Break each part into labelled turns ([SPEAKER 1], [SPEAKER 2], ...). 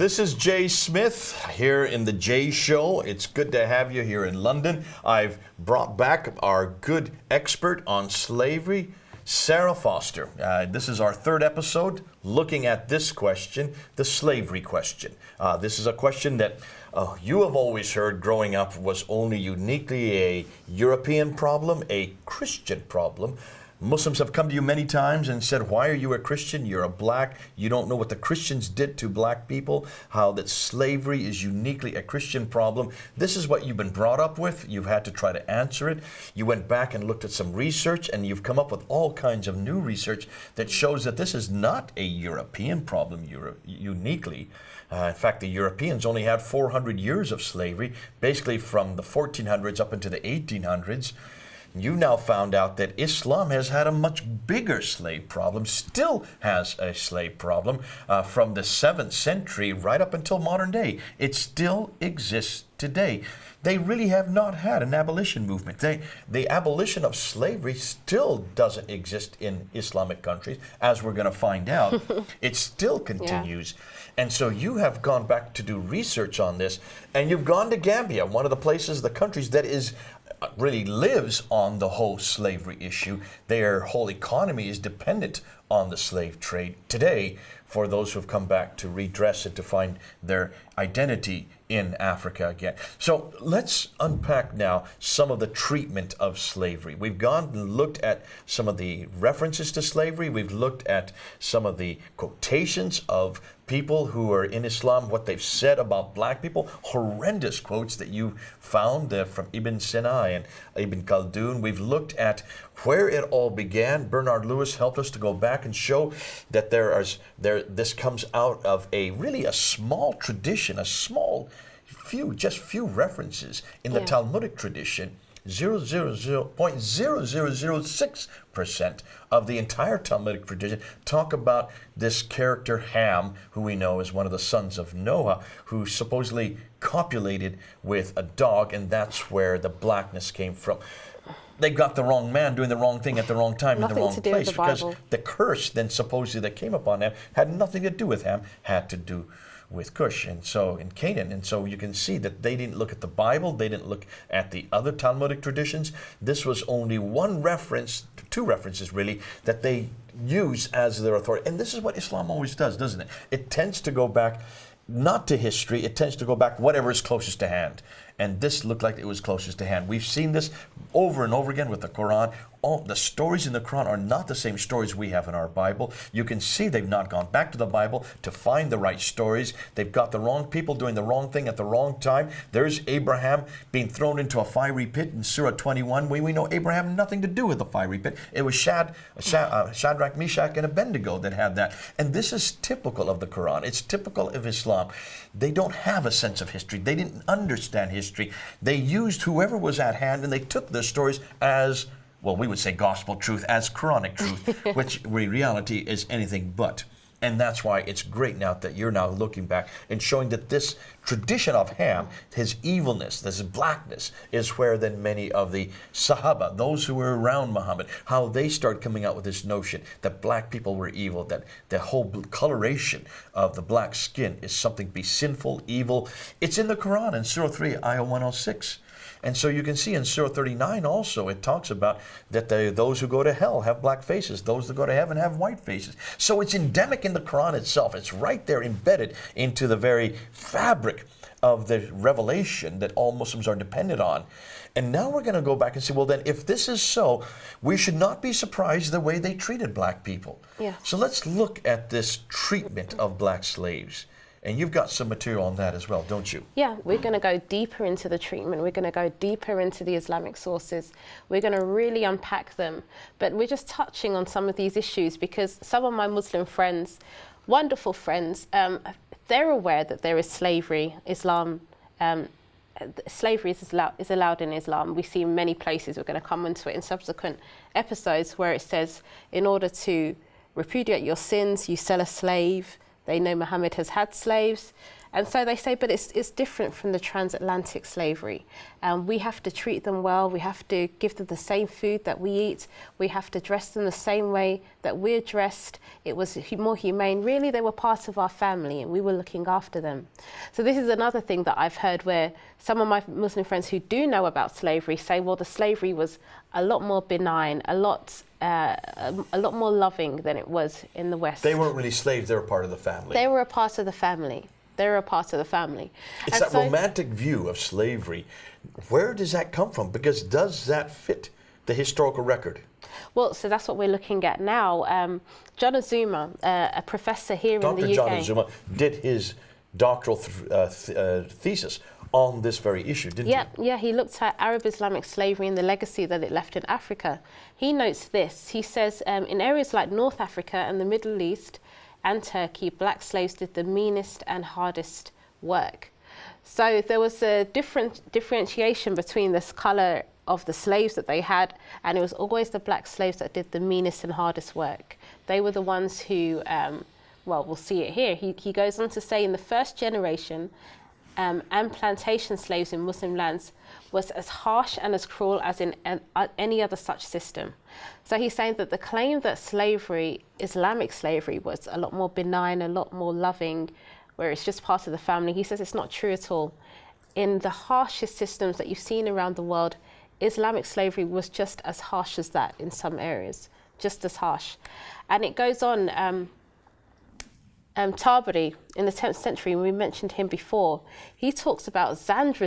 [SPEAKER 1] This is Jay Smith here in the Jay Show. It's good to have you here in London. I've brought back our good expert on slavery, Sarah Foster. This is our third episode looking at this question, the slavery question. This is a question that you have always heard growing up was only uniquely a European problem, a Christian problem. Muslims have come to you many times and said, why are you a Christian? You're a black. You don't know what the Christians did to black people, how that slavery is uniquely a Christian problem. This is what you've been brought up with. You've had to try to answer it. You went back and looked at some research, and you've come up with all kinds of new research that shows that this is not a European problem uniquely. In fact, the Europeans only had 400 years of slavery, basically from the 1400s up into the 1800s. You now found out that Islam has had a much bigger slave problem, still has a slave problem from the 7th century right up until modern day. It still exists today. They really have not had an abolition movement. The abolition of slavery still doesn't exist in Islamic countries, as we're going to find out. It still continues. Yeah. And so you have gone back to do research on this, and you've gone to Gambia, one of the places, the countries that is really lives on the whole slavery issue. Their whole economy is dependent on the slave trade today for those who have come back to redress it, to find their identity in Africa again. So let's unpack now some of the treatment of slavery. We've gone and looked at some of the references to slavery. We've looked at some of the quotations of people who are in Islam, what they've said about black people, horrendous quotes that you found from Ibn Sina and Ibn Khaldun. We've looked at where it all began. Bernard Lewis helped us to go back and show that this comes out of a small tradition, just few references in the Talmudic tradition. 0.0006% of the entire Talmudic tradition talk about this character Ham, who we know is one of the sons of Noah, who supposedly copulated with a dog, and that's where the blackness came from. They got the wrong man doing the wrong thing at the wrong time in the wrong place, because the curse then supposedly that came upon them had nothing to do with Ham, had to do with Cush, and so in Canaan. And so you can see that they didn't look at the Bible, they didn't look at the other Talmudic traditions. This was only one reference, two references really, that they use as their authority. And this is what Islam always does, doesn't it? It tends to go back not to history, it tends to go back whatever is closest to hand. And this looked like it was closest to hand. We've seen this over and over again with the Quran. All the stories in the Quran are not the same stories we have in our Bible. You can see they've not gone back to the Bible to find the right stories. They've got the wrong people doing the wrong thing at the wrong time. There's Abraham being thrown into a fiery pit in Surah 21. We know Abraham had nothing to do with the fiery pit. It was Shadrach, Meshach, and Abednego that had that. And this is typical of the Quran. It's typical of Islam. They don't have a sense of history. They didn't understand history. They used whoever was at hand, and they took their stories as, well, we would say gospel truth, as Quranic truth, which in reality is anything but. And that's why it's great now that you're now looking back and showing that this tradition of Ham, his evilness, this blackness, is where then many of the Sahaba, those who were around Muhammad, how they start coming out with this notion that black people were evil, that the whole coloration of the black skin is something to be sinful, evil. It's in the Quran in Surah 3, Ayah 106. And so you can see in Surah 39 also, it talks about that those who go to hell have black faces, those that go to heaven have white faces. So it's endemic in the Quran itself. It's right there embedded into the very fabric of the revelation that all Muslims are dependent on. And now we're going to go back and say, well then, if this is so, we should not be surprised the way they treated black people. Yeah. So let's look at this treatment of black slaves. And you've got some material on that as well, don't you?
[SPEAKER 2] Yeah, we're going to go deeper into the treatment. We're going to go deeper into the Islamic sources. We're going to really unpack them. But we're just touching on some of these issues because some of my Muslim friends, wonderful friends, they're aware that there is slavery. Slavery is allowed in Islam. We see in many places, we're going to come into it in subsequent episodes, where it says, in order to repudiate your sins, you sell a slave. They know Muhammad has had slaves, And so they say, but it's different from the transatlantic slavery. We have to treat them well. We have to give them the same food that we eat. We have to dress them the same way that we're dressed. It was more humane. Really, they were part of our family and we were looking after them. So this is another thing that I've heard where some of my Muslim friends who do know about slavery say, well, the slavery was a lot more benign, a lot more loving than it was in the West.
[SPEAKER 1] They weren't really slaves, they were part of the family.
[SPEAKER 2] They were a part of the family. They were a part of the family.
[SPEAKER 1] It's that romantic view of slavery. Where does that come from? Because does that fit the historical record?
[SPEAKER 2] Well, so that's what we're looking at now. John Azuma, a professor here in the UK.
[SPEAKER 1] Dr. John Azuma did his doctoral thesis on this very issue, didn't he?
[SPEAKER 2] Yeah, he looked at Arab Islamic slavery and the legacy that it left in Africa. He notes this. He says, in areas like North Africa and the Middle East and Turkey, black slaves did the meanest and hardest work. So there was a different differentiation between this colour of the slaves that they had, and it was always the black slaves that did the meanest and hardest work. They were the ones who, well, we'll see it here. He goes on to say in the first generation, and plantation slaves in Muslim lands was as harsh and as cruel as in any other such system. So he's saying that the claim that slavery, Islamic slavery, was a lot more benign, a lot more loving, where it's just part of the family, he says it's not true at all. In the harshest systems that you've seen around the world, Islamic slavery was just as harsh as that in some areas, just as harsh. And it goes on, Tabari, in the 10th century, we mentioned him before, he talks about Zanj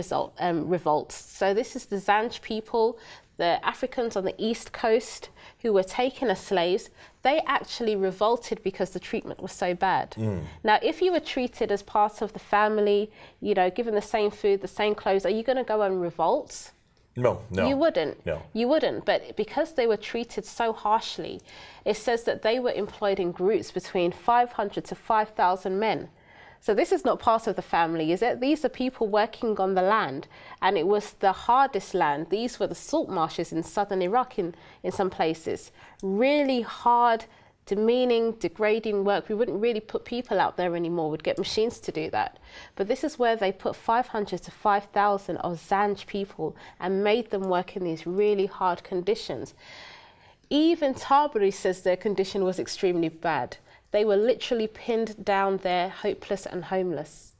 [SPEAKER 2] revolts. So this is the Zanj people, the Africans on the East Coast who were taken as slaves. They actually revolted because the treatment was so bad. Now, if you were treated as part of the family, you know, given the same food, the same clothes, are you going to go and revolt?
[SPEAKER 1] No.
[SPEAKER 2] You wouldn't.
[SPEAKER 1] No.
[SPEAKER 2] You wouldn't. But because they were treated so harshly, it says that they were employed in groups between 500 to 5,000 men. So this is not part of the family, is it? These are people working on the land, and it was the hardest land. These were the salt marshes in southern Iraq in some places. Really hard, demeaning, degrading work. We wouldn't really put people out there anymore. We'd get machines to do that. But this is where they put 500 to 5,000 of Zanj people and made them work in these really hard conditions. Even Tabari says their condition was extremely bad. They were literally pinned down there, hopeless and homeless.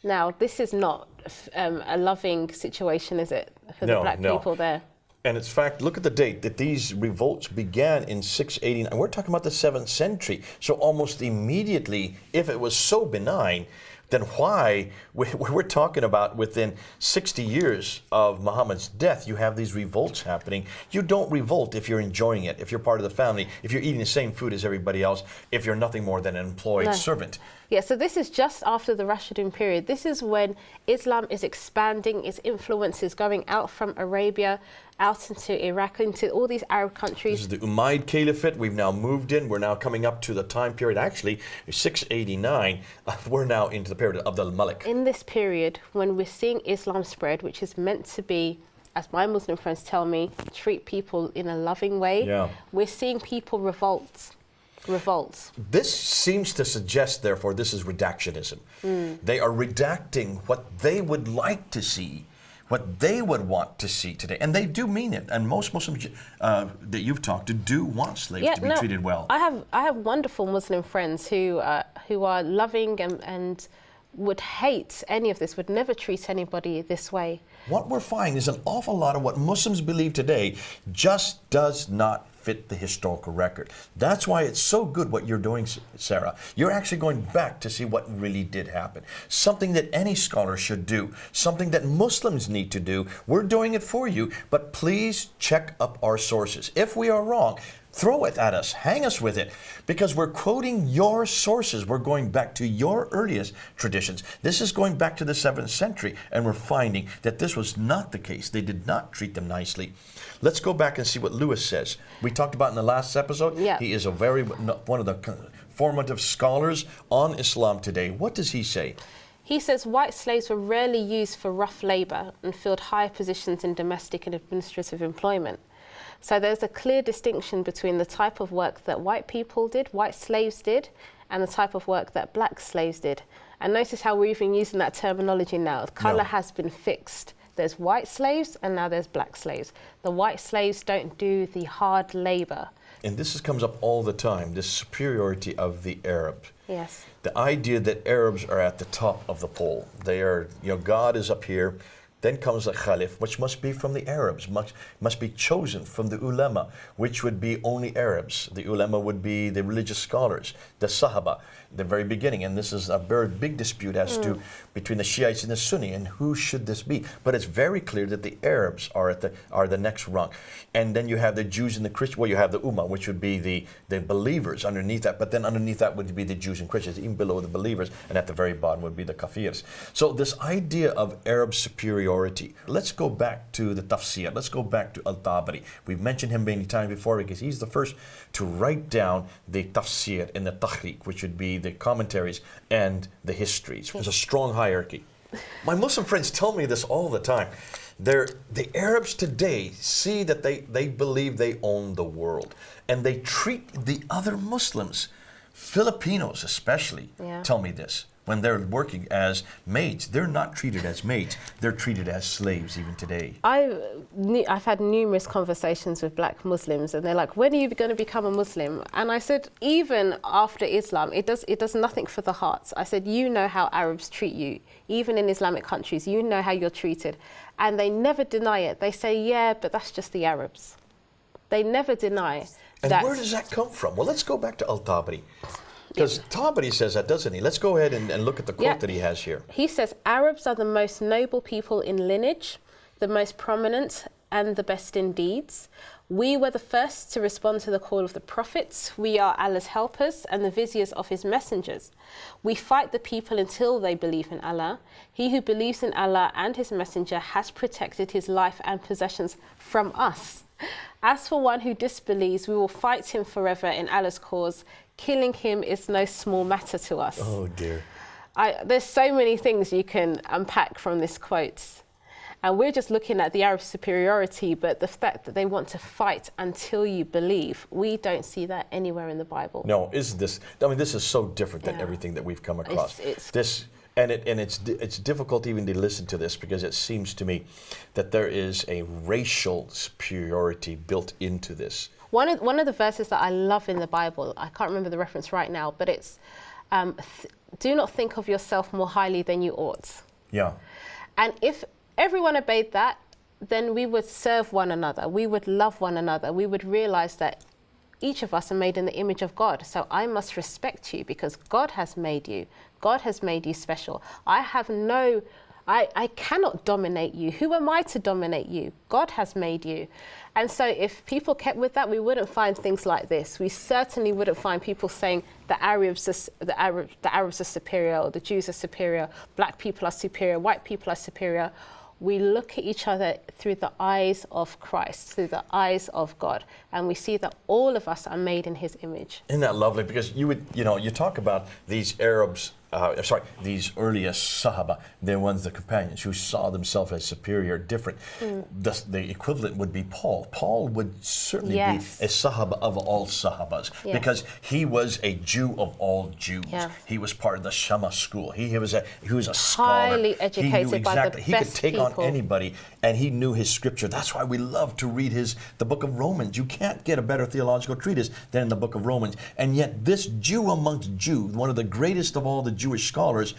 [SPEAKER 2] Now, this is not a loving situation, is it, for the black people there?
[SPEAKER 1] And in fact, look at the date that these revolts began in 689. We're talking about the 7th century. So almost immediately, if it was so benign, then why, we're talking about within 60 years of Muhammad's death, you have these revolts happening. You don't revolt if you're enjoying it, if you're part of the family, if you're eating the same food as everybody else, if you're nothing more than an employed servant.
[SPEAKER 2] Yeah, so this is just after the Rashidun period. This is when Islam is expanding, its influence is going out from Arabia, out into Iraq, into all these Arab countries.
[SPEAKER 1] This is the Umayyad Caliphate. We've now moved in. We're now coming up to the time period, actually, 689. We're now into the period of Abd al-Malik.
[SPEAKER 2] In this period, when we're seeing Islam spread, which is meant to be, as my Muslim friends tell me, treat people in a loving way, we're seeing people revolts.
[SPEAKER 1] This seems to suggest, therefore, this is redactionism. They are redacting what they would like to see, what they would want to see today. And they do mean it. And most Muslims that you've talked to do want slaves to be treated well.
[SPEAKER 2] I have wonderful Muslim friends who are loving and would hate any of this, would never treat anybody this way.
[SPEAKER 1] What we're finding is an awful lot of what Muslims believe today just does not fit the historical record. That's why it's so good what you're doing, Sarah. You're actually going back to see what really did happen. Something that any scholar should do. Something that Muslims need to do. We're doing it for you, but please check up our sources. If we are wrong, throw it at us, hang us with it, because we're quoting your sources. We're going back to your earliest traditions. This is going back to the 7th century, and we're finding that this was not the case. They did not treat them nicely. Let's go back and see what Lewis says. We talked about in the last episode.
[SPEAKER 2] Yeah.
[SPEAKER 1] He is one of the formative scholars on Islam today. What does he say?
[SPEAKER 2] He says white slaves were rarely used for rough labor and filled higher positions in domestic and administrative employment. So there's a clear distinction between the type of work that white people did, white slaves did, and the type of work that black slaves did. And notice how we're even using that terminology now. Colour has been fixed. There's white slaves and now there's black slaves. The white slaves don't do the hard labour.
[SPEAKER 1] And comes up all the time, this superiority of the Arab.
[SPEAKER 2] Yes.
[SPEAKER 1] The idea that Arabs are at the top of the pole. They are, God is up here. Then comes the Khalif, which must be from the Arabs, must be chosen from the ulama, which would be only Arabs. The ulama would be the religious scholars, the Sahaba, the very beginning. And this is a very big dispute as to between the Shiites and the Sunni, and who should this be? But it's very clear that the Arabs are the next rung. And then you have the Jews and the Christians. Well, you have the Ummah, which would be the believers underneath that. But then underneath that would be the Jews and Christians, even below the believers. And at the very bottom would be the Kafirs. So this idea of Arab superiority. Let's go back to the tafsir. Let's go back to Al-Tabari. We've mentioned him many times before because he's the first to write down the tafsir and the tahriq, which would be the commentaries and the histories. There's a strong hierarchy. My Muslim friends tell me this all the time. The Arabs today see that they believe they own the world, and they treat the other Muslims, Filipinos especially, tell me this. When they're working as maids, they're not treated as maids. They're treated as slaves even today.
[SPEAKER 2] I've had numerous conversations with black Muslims, and they're like, when are you going to become a Muslim? And I said, even after Islam, it does nothing for the hearts. I said, you know how Arabs treat you. Even in Islamic countries, you know how you're treated. And they never deny it. They say, yeah, but that's just the Arabs. They never deny
[SPEAKER 1] that. And where does that come from? Well, let's go back to Al-Tabari. Because Tabari says that, doesn't he? Let's go ahead and look at the quote that he has here.
[SPEAKER 2] He says, Arabs are the most noble people in lineage, the most prominent and the best in deeds. We were the first to respond to the call of the prophets. We are Allah's helpers and the viziers of his messengers. We fight the people until they believe in Allah. He who believes in Allah and his messenger has protected his life and possessions from us. As for one who disbelieves, we will fight him forever in Allah's cause. Killing him is no small matter to us.
[SPEAKER 1] Oh dear.
[SPEAKER 2] There's so many things you can unpack from this quote. And we're just looking at the Arab superiority, but the fact that they want to fight until you believe, we don't see that anywhere in the Bible.
[SPEAKER 1] No, isn't this? I mean, this is so different than everything that we've come across. It's difficult even to listen to this because it seems to me that there is a racial superiority built into this.
[SPEAKER 2] One of the verses that I love in the Bible, I can't remember the reference right now, but it's, do not think of yourself more highly than you ought.
[SPEAKER 1] Yeah.
[SPEAKER 2] And if everyone obeyed that, then we would serve one another. We would love one another. We would realize that each of us are made in the image of God. So I must respect you because God has made you. God has made you special. I cannot dominate you. Who am I to dominate you? God has made you. And so if people kept with that, we wouldn't find things like this. We certainly wouldn't find people saying the Arabs are superior, or the Jews are superior, black people are superior, white people are superior. We look at each other through the eyes of Christ, through the eyes of God, and we see that all of us are made in his image.
[SPEAKER 1] Isn't that lovely? Because you talk about these Arabs, these earliest Sahaba, they're ones, the companions, who saw themselves as superior, different. The equivalent would be Paul. Paul would certainly be a Sahaba of all Sahabas because he was a Jew of all Jews. Yeah. He was part of the Shama school. He was a scholar.
[SPEAKER 2] Highly educated by the best
[SPEAKER 1] He could take
[SPEAKER 2] people
[SPEAKER 1] on anybody, and he knew his scripture. That's why we love to read the book of Romans. You can't get a better theological treatise than in the book of Romans. And yet this Jew amongst Jews, one of the greatest of all the Jewish scholars,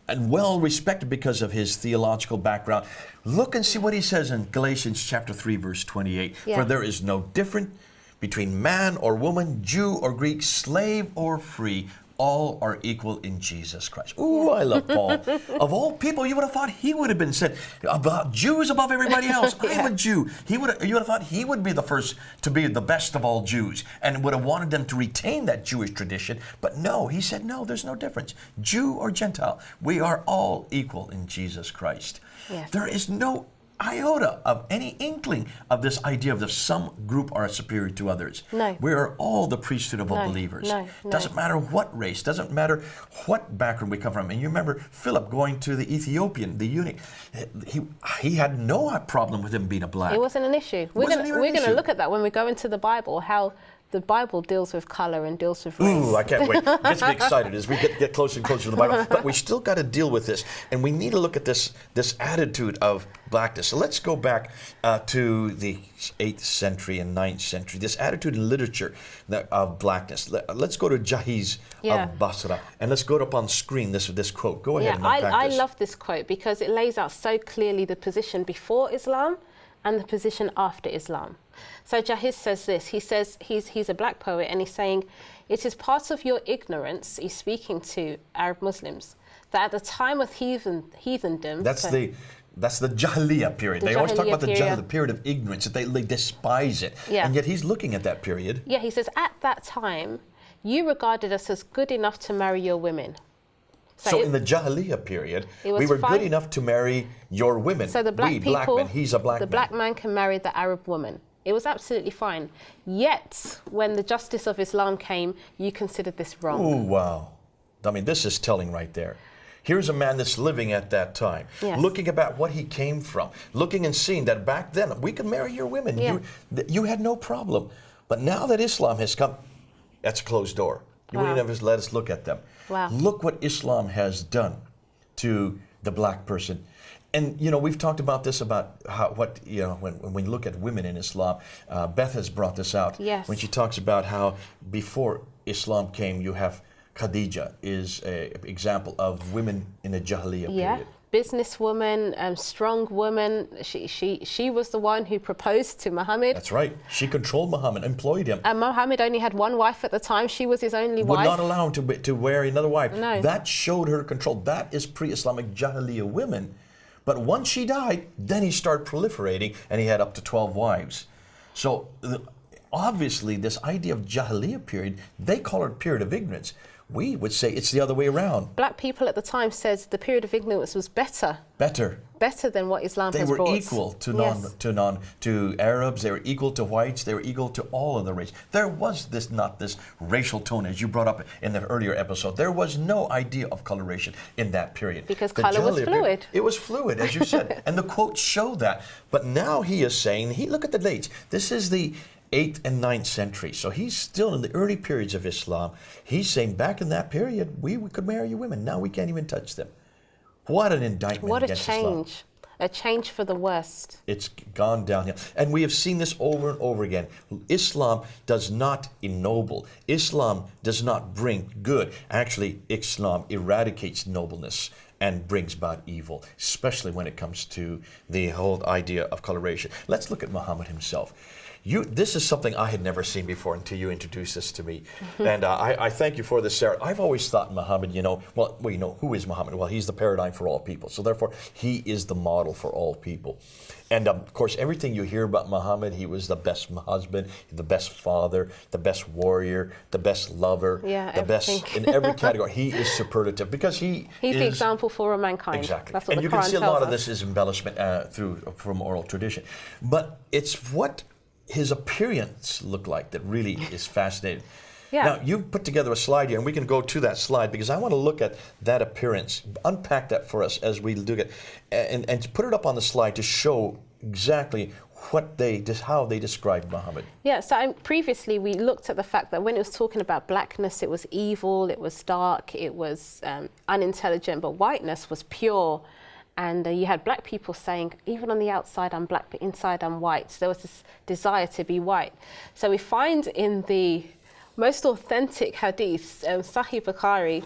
[SPEAKER 1] and well respected because of his theological background. Look and see what he says in Galatians chapter 3, verse 28. For there is no difference between man or woman, Jew or Greek, slave or free. All are equal in Jesus Christ. Ooh, I love Paul. Of all people, you would have thought he would have been said about Jews above everybody else. I'm a Jew. You would have thought he would be the first to be the best of all Jews and would have wanted them to retain that Jewish tradition. But no, he said, no, there's no difference. Jew or Gentile, we are all equal in Jesus Christ. Yes. There is no iota of any inkling of this idea of some group are superior to others.
[SPEAKER 2] No.
[SPEAKER 1] We are all the priesthood of all believers.
[SPEAKER 2] No.
[SPEAKER 1] Doesn't matter what race, doesn't matter what background we come from. And you remember Philip going to the Ethiopian, the eunuch. He had no problem with him being a black.
[SPEAKER 2] It wasn't an issue. We're going to look at that when we go into the Bible, how the Bible deals with color and deals with race.
[SPEAKER 1] Ooh, I can't wait. It gets me excited as we get closer and closer to the Bible. But we still got to deal with this. And we need to look at this attitude of blackness. So let's go back to the 8th century and 9th century. This attitude in literature of blackness. Let's go to Jahiz of Basra. And let's go up on screen this quote. Go ahead and unpack
[SPEAKER 2] I
[SPEAKER 1] this.
[SPEAKER 2] love this quote because it lays out so clearly the position before Islam and the position after Islam. So Jahiz says this, he says, he's a black poet, and he's saying, it is part of your ignorance, he's speaking to Arab Muslims, that at the time of heathendom...
[SPEAKER 1] That's the Jahiliyyah period. They always talk about the period of ignorance, that they despise it.
[SPEAKER 2] Yeah.
[SPEAKER 1] And yet he's looking at that period.
[SPEAKER 2] Yeah, he says, at that time, you regarded us as good enough to marry your women.
[SPEAKER 1] So in the Jahiliyyah period, we were
[SPEAKER 2] fine.
[SPEAKER 1] good enough to marry your women.
[SPEAKER 2] So the black people,
[SPEAKER 1] black men, he's a black man.
[SPEAKER 2] The black man can marry the Arab woman. It was absolutely fine. Yet, when the justice of Islam came, you considered this wrong.
[SPEAKER 1] Oh, wow. I mean, this is telling right there. Here's a man that's living at that time, looking about what he came from, looking and seeing that back then, we could marry your women.
[SPEAKER 2] Yeah.
[SPEAKER 1] You had no problem. But now that Islam has come, that's a closed door. You wouldn't ever let us look at them.
[SPEAKER 2] Wow.
[SPEAKER 1] Look what Islam has done to the black person. And, you know, we've talked about this, about when you look at women in Islam, Beth has brought this out.
[SPEAKER 2] Yes.
[SPEAKER 1] When she talks about how before Islam came, you have Khadija is an example of women in the Jahiliyyah period.
[SPEAKER 2] Businesswoman, strong woman. She was the one who proposed to Muhammad.
[SPEAKER 1] That's right. She controlled Muhammad, employed him.
[SPEAKER 2] And Muhammad only had one wife at the time. She was his only
[SPEAKER 1] Would
[SPEAKER 2] wife.
[SPEAKER 1] not allow him to marry another wife.
[SPEAKER 2] No.
[SPEAKER 1] That showed her control. That is pre-Islamic Jahiliyyah women. But once she died, then he started proliferating, and he had up to 12 wives. So obviously, this idea of Jahiliyyah period, they call it a period of ignorance. We would say it's the other way around.
[SPEAKER 2] Black people at the time said the period of ignorance was better than what Islam has brought.
[SPEAKER 1] They were equal to Arabs. They were equal to whites. They were equal to all of the race. There was not this racial tone, as you brought up in the earlier episode. There was no idea of coloration in that period.
[SPEAKER 2] Because color was fluid.
[SPEAKER 1] It was fluid, as you said, and the quotes show that. But now he is saying, look at the dates. This is the 8th and 9th century. So he's still in the early periods of Islam. He's saying back in that period, we could marry your women. Now we can't even touch them. What an indictment against Islam.
[SPEAKER 2] What a change. A change for the worst.
[SPEAKER 1] It's gone downhill. And we have seen this over and over again. Islam does not ennoble. Islam does not bring good. Actually, Islam eradicates nobleness and brings about evil, especially when it comes to the whole idea of coloration. Let's look at Muhammad himself. This is something I had never seen before until you introduced this to me. And I thank you for this, Sarah. I've always thought Muhammad, who is Muhammad? Well, he's the paradigm for all people. So therefore, he is the model for all people. And of course, everything you hear about Muhammad, he was the best husband, the best father, the best warrior, the best lover, the best in every category. He is superlative because he's
[SPEAKER 2] the example for mankind.
[SPEAKER 1] Exactly.
[SPEAKER 2] That's what
[SPEAKER 1] and
[SPEAKER 2] the
[SPEAKER 1] you
[SPEAKER 2] Quran
[SPEAKER 1] can see a lot
[SPEAKER 2] tells
[SPEAKER 1] of this is embellishment from oral tradition. But it's what his appearance looked like that really is fascinating.
[SPEAKER 2] Yeah.
[SPEAKER 1] Now, you've put together a slide here, and we can go to that slide because I want to look at that appearance, unpack that for us as we do it, and put it up on the slide to show exactly how they described Muhammad.
[SPEAKER 2] Yeah, so previously we looked at the fact that when it was talking about blackness, it was evil, it was dark, it was unintelligent, but whiteness was pure. And you had black people saying, even on the outside I'm black, but inside I'm white. So there was this desire to be white. So we find in the most authentic hadiths, Sahih Bukhari,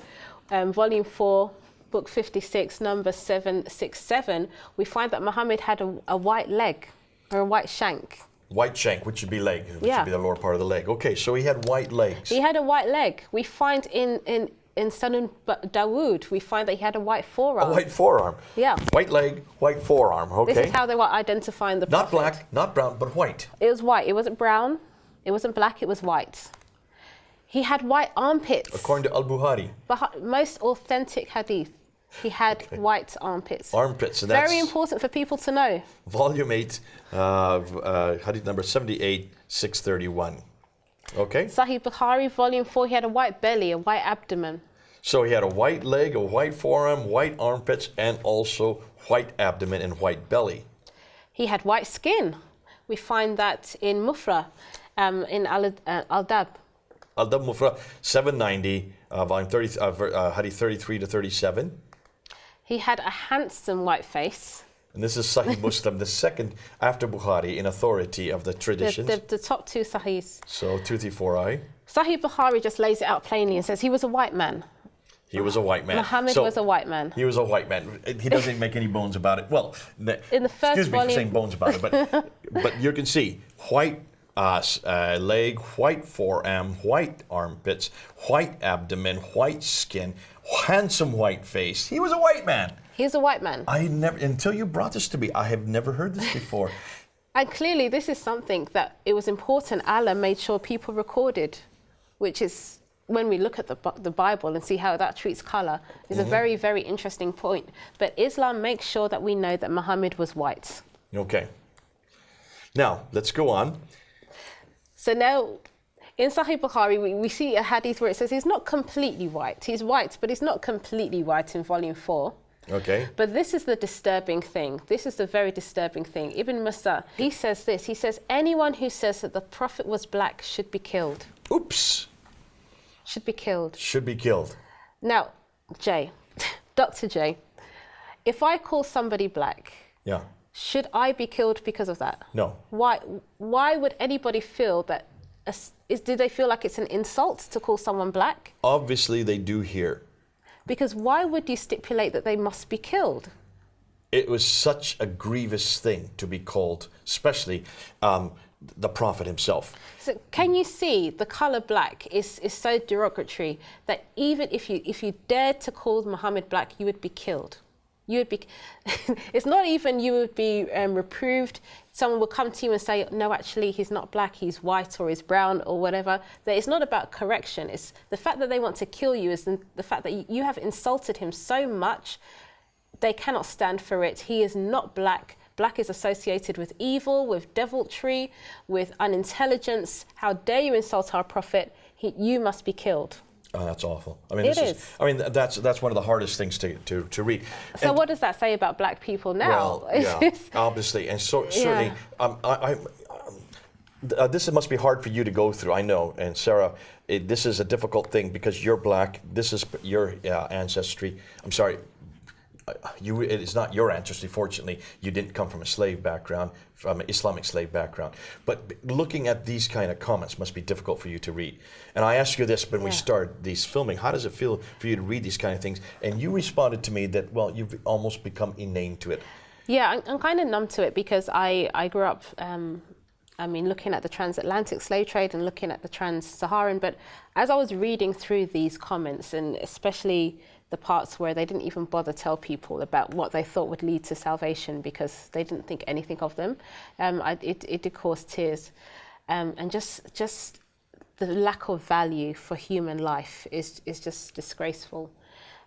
[SPEAKER 2] volume 4, book 56, number 767, we find that Muhammad had a white leg or a white shank.
[SPEAKER 1] White shank, which should be leg, which should be the lower part of the leg. Okay, so he had white legs.
[SPEAKER 2] He had a white leg. We find in Sunan Dawood, we find that he had a white forearm.
[SPEAKER 1] A white forearm.
[SPEAKER 2] Yeah.
[SPEAKER 1] White leg, white forearm. Okay.
[SPEAKER 2] This is how they were identifying the
[SPEAKER 1] Not
[SPEAKER 2] prophet.
[SPEAKER 1] black, not brown, but white.
[SPEAKER 2] It was white. It wasn't brown. It wasn't black. It was white. He had white armpits.
[SPEAKER 1] According to Al-Bukhari.
[SPEAKER 2] Most authentic hadith. He had white armpits.
[SPEAKER 1] Armpits. And that's
[SPEAKER 2] very important for people to know.
[SPEAKER 1] Volume 8, hadith number 78, 631. Okay.
[SPEAKER 2] Sahih Bukhari, volume 4, he had a white belly, a white abdomen.
[SPEAKER 1] So he had a white leg, a white forearm, white armpits, and also white abdomen and white belly.
[SPEAKER 2] He had white skin. We find that in Mufra. in Al-Dab.
[SPEAKER 1] Al-Dab Mufrad 790, volume 30, hadith 33 to 37.
[SPEAKER 2] He had a handsome white face.
[SPEAKER 1] And this is Sahih Muslim, the second after Bukhari in authority of the traditions.
[SPEAKER 2] The top two Sahihs.
[SPEAKER 1] So 234i.
[SPEAKER 2] Sahih Bukhari just lays it out plainly and says he was a white man.
[SPEAKER 1] He was a white man.
[SPEAKER 2] Muhammad was a white man.
[SPEAKER 1] He was a white man. He doesn't make any bones about it. Well,
[SPEAKER 2] in the first
[SPEAKER 1] excuse me
[SPEAKER 2] volume,
[SPEAKER 1] for saying bones about it, but you can see white leg, white forearm, white armpits, white abdomen, white skin, handsome white face. He was a white man.
[SPEAKER 2] He's a white man.
[SPEAKER 1] I never, until you brought this to me, I have never heard this before.
[SPEAKER 2] And clearly, this is something that it was important Allah made sure people recorded, which is, when we look at the Bible and see how that treats color, is a very, very interesting point. But Islam makes sure that we know that Muhammad was white.
[SPEAKER 1] Okay. Now, let's go on.
[SPEAKER 2] So now, in Sahih Bukhari, we see a hadith where it says he's not completely white. He's white, but he's not completely white in volume 4.
[SPEAKER 1] Okay.
[SPEAKER 2] But this is the disturbing thing. This is the very disturbing thing. Ibn Musa, he says this. He says, anyone who says that the Prophet was black should be killed.
[SPEAKER 1] Oops.
[SPEAKER 2] Should be killed.
[SPEAKER 1] Should be killed.
[SPEAKER 2] Now, Jay, Dr. J, if I call somebody black,
[SPEAKER 1] Yeah.
[SPEAKER 2] should I be killed because of that?
[SPEAKER 1] No.
[SPEAKER 2] Why would anybody feel that, do they feel like it's an insult to call someone black?
[SPEAKER 1] Obviously, they do here.
[SPEAKER 2] Because why would you stipulate that they must be killed?
[SPEAKER 1] It was such a grievous thing to be called, especially the Prophet himself.
[SPEAKER 2] So can you see the color black is so derogatory that even if you dared to call Muhammad black, you would be killed. You would be. It's not even you would be reproved. Someone will come to you and say, no, actually, he's not black, he's white or he's brown or whatever. That it's not about correction. It's the fact that they want to kill you is the fact that you have insulted him so much, they cannot stand for it. He is not black. Black is associated with evil, with deviltry, with unintelligence. How dare you insult our Prophet? You must be killed.
[SPEAKER 1] Oh, that's awful. I mean,
[SPEAKER 2] It is.
[SPEAKER 1] I mean, that's one of the hardest things to read.
[SPEAKER 2] So
[SPEAKER 1] And-
[SPEAKER 2] what does that say about black people now?
[SPEAKER 1] Well, yeah, obviously, and so certainly, this must be hard for you to go through. I know, and Sarah, this is a difficult thing because you're black. This is your ancestry. I'm sorry. It is not your ancestry, fortunately. You didn't come from a slave background, from an Islamic slave background. But looking at these kind of comments must be difficult for you to read. And I asked you this when we started these filming, how does it feel for you to read these kind of things? And you responded to me that, well, you've almost become inane to it.
[SPEAKER 2] Yeah, I'm kind of numb to it because I grew up, looking at the transatlantic slave trade and looking at the trans-Saharan. But as I was reading through these comments, and especially the parts where they didn't even bother tell people about what they thought would lead to salvation because they didn't think anything of them, it did cause tears. And just the lack of value for human life is just disgraceful.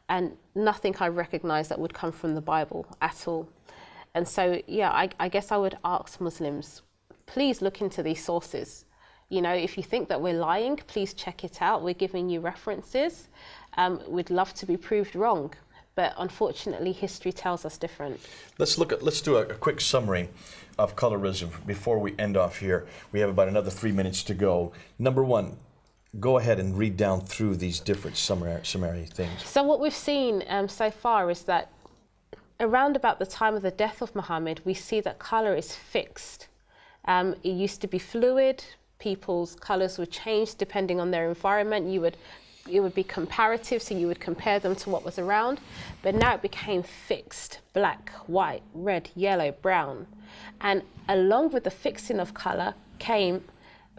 [SPEAKER 2] And nothing I recognize that would come from the Bible at all. And so, yeah, I guess I would ask Muslims, please look into these sources. You know, if you think that we're lying, please check it out. We're giving you references. We'd love to be proved wrong, but unfortunately, history tells us different.
[SPEAKER 1] Let's do a quick summary of colorism before we end off here. We have about another 3 minutes to go. Number one, go ahead and read down through these different summary things.
[SPEAKER 2] So what we've seen so far is that around about the time of the death of Muhammad, we see that color is fixed. It used to be fluid. People's colors would change depending on their environment. It would be comparative, so you would compare them to what was around. But now it became fixed: black, white, red, yellow, brown. And along with the fixing of color came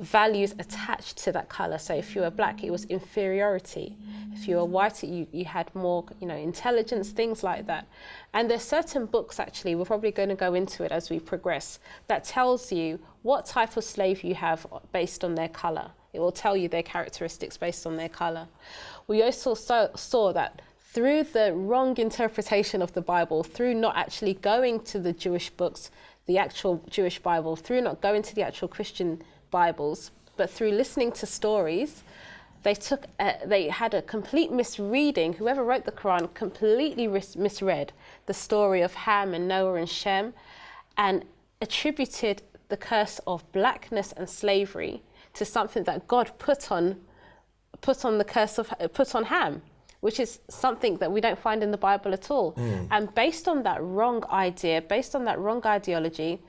[SPEAKER 2] values attached to that color. So if you were black, it was inferiority. If you were white, you had more, intelligence, things like that. And there's certain books, actually, we're probably going to go into it as we progress, that tells you what type of slave you have based on their color. It will tell you their characteristics based on their color. We also saw that through the wrong interpretation of the Bible, through not actually going to the Jewish books, the actual Jewish Bible, through not going to the actual Christian Bibles, but through listening to stories, they had a complete misreading. Whoever wrote the Quran completely misread the story of Ham and Noah and Shem and attributed the curse of blackness and slavery to something that God put on Ham, which is something that we don't find in the Bible at all. And based on that wrong idea, based on that wrong ideology,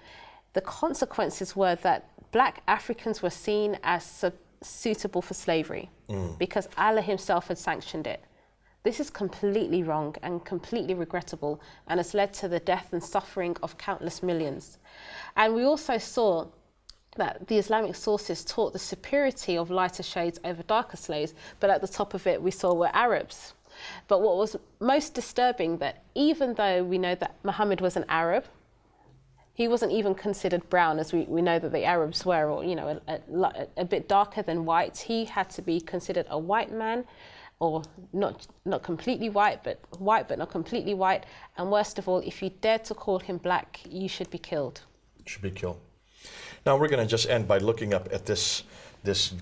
[SPEAKER 2] the consequences were that black Africans were seen as suitable for slavery because Allah himself had sanctioned it. This is completely wrong and completely regrettable, and has led to the death and suffering of countless millions. And we also saw that the Islamic sources taught the superiority of lighter shades over darker slaves, but at the top of it we saw were Arabs. But what was most disturbing, that even though we know that Muhammad was an Arab, he wasn't even considered brown, as we know that the Arabs were, or a bit darker than white. He had to be considered a white man, or not completely white, but not completely white. And worst of all, if you dared to call him black, you should be killed.
[SPEAKER 1] Should be killed. Now we're going to just end by looking up at this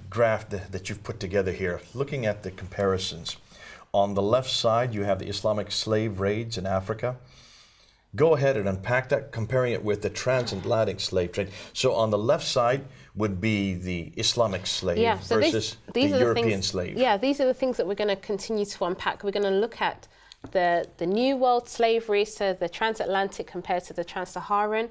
[SPEAKER 1] graph that you've put together here, looking at the comparisons. On the left side, you have the Islamic slave raids in Africa. Go ahead and unpack that, comparing it with the transatlantic slave trade. So on the left side would be the Islamic slave versus the European slave.
[SPEAKER 2] Yeah, these are the things that we're going to continue to unpack. We're going to look at the New World slavery, so the transatlantic compared to the trans-Saharan.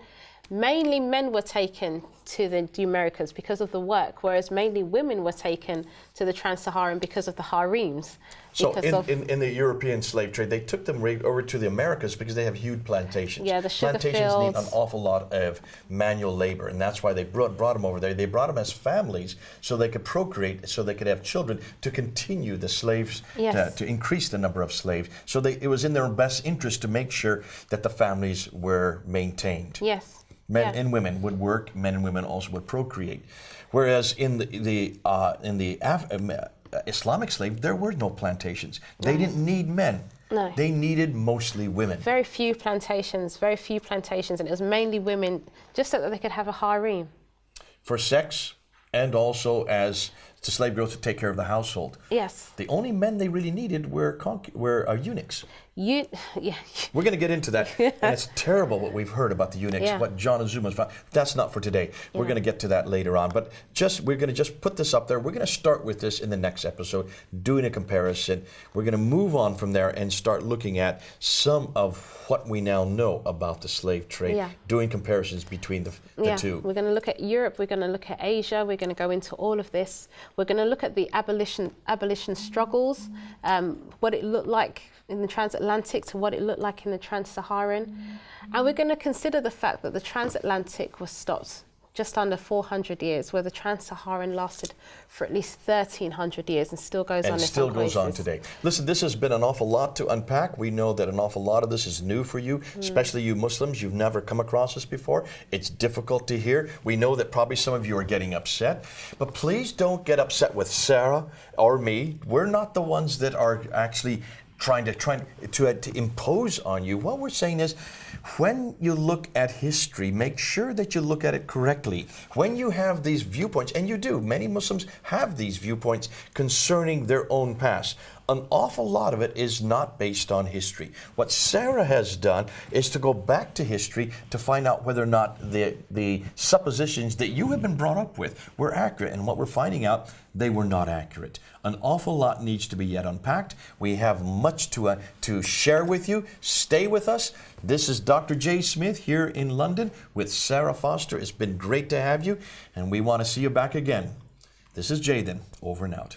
[SPEAKER 2] Mainly men were taken to the Americas because of the work, whereas mainly women were taken to the trans-Saharan because of the harems.
[SPEAKER 1] So in the European slave trade, they took them right over to the Americas because they have huge plantations.
[SPEAKER 2] Yeah, the sugar
[SPEAKER 1] plantations
[SPEAKER 2] fields
[SPEAKER 1] need an awful lot of manual labor, and that's why they brought them over there. They brought them as families so they could procreate, so they could have children to continue the slaves, to increase the number of slaves. So it was in their best interest to make sure that the families were maintained.
[SPEAKER 2] Yes.
[SPEAKER 1] Men and women would work. Men and women also would procreate. Whereas in the Islamic slave, there were no plantations. They didn't need men.
[SPEAKER 2] No.
[SPEAKER 1] They needed mostly women.
[SPEAKER 2] Very few plantations, and it was mainly women, just so that they could have a harem.
[SPEAKER 1] For sex, and also as the slave girls to take care of the household.
[SPEAKER 2] Yes.
[SPEAKER 1] The only men they really needed were eunuchs.
[SPEAKER 2] Yeah.
[SPEAKER 1] We're going to get into that. And it's terrible what we've heard about the eunuchs, what John Azuma's found. That's not for today. We're going to get to that later on. But we're going to just put this up there. We're going to start with this in the next episode, doing a comparison. We're going to move on from there and start looking at some of what we now know about the slave trade, doing comparisons between the two.
[SPEAKER 2] We're going to look at Europe. We're going to look at Asia. We're going to go into all of this. We're going to look at the abolition struggles, what it looked like in the transatlantic to what it looked like in the trans-Saharan. And we're going to consider the fact that the transatlantic was stopped just under 400 years, where the trans-Saharan lasted for at least 1,300 years and still goes on in some
[SPEAKER 1] still goes
[SPEAKER 2] places.
[SPEAKER 1] on today. Listen, this has been an awful lot to unpack. We know that an awful lot of this is new for you, especially you Muslims. You've never come across this before. It's difficult to hear. We know that probably some of you are getting upset, but please don't get upset with Sarah or me. We're not the ones that are actually trying to impose on you. What we're saying is, when you look at history, make sure that you look at it correctly. When you have these viewpoints, and you do, many Muslims have these viewpoints concerning their own past. An awful lot of it is not based on history. What Sarah has done is to go back to history to find out whether or not the suppositions that you have been brought up with were accurate. And what we're finding out, they were not accurate. An awful lot needs to be yet unpacked. We have much to share with you. Stay with us. This is Dr. J. Smith here in London with Sarah Foster. It's been great to have you, and we want to see you back again. This is Jay then, over and out.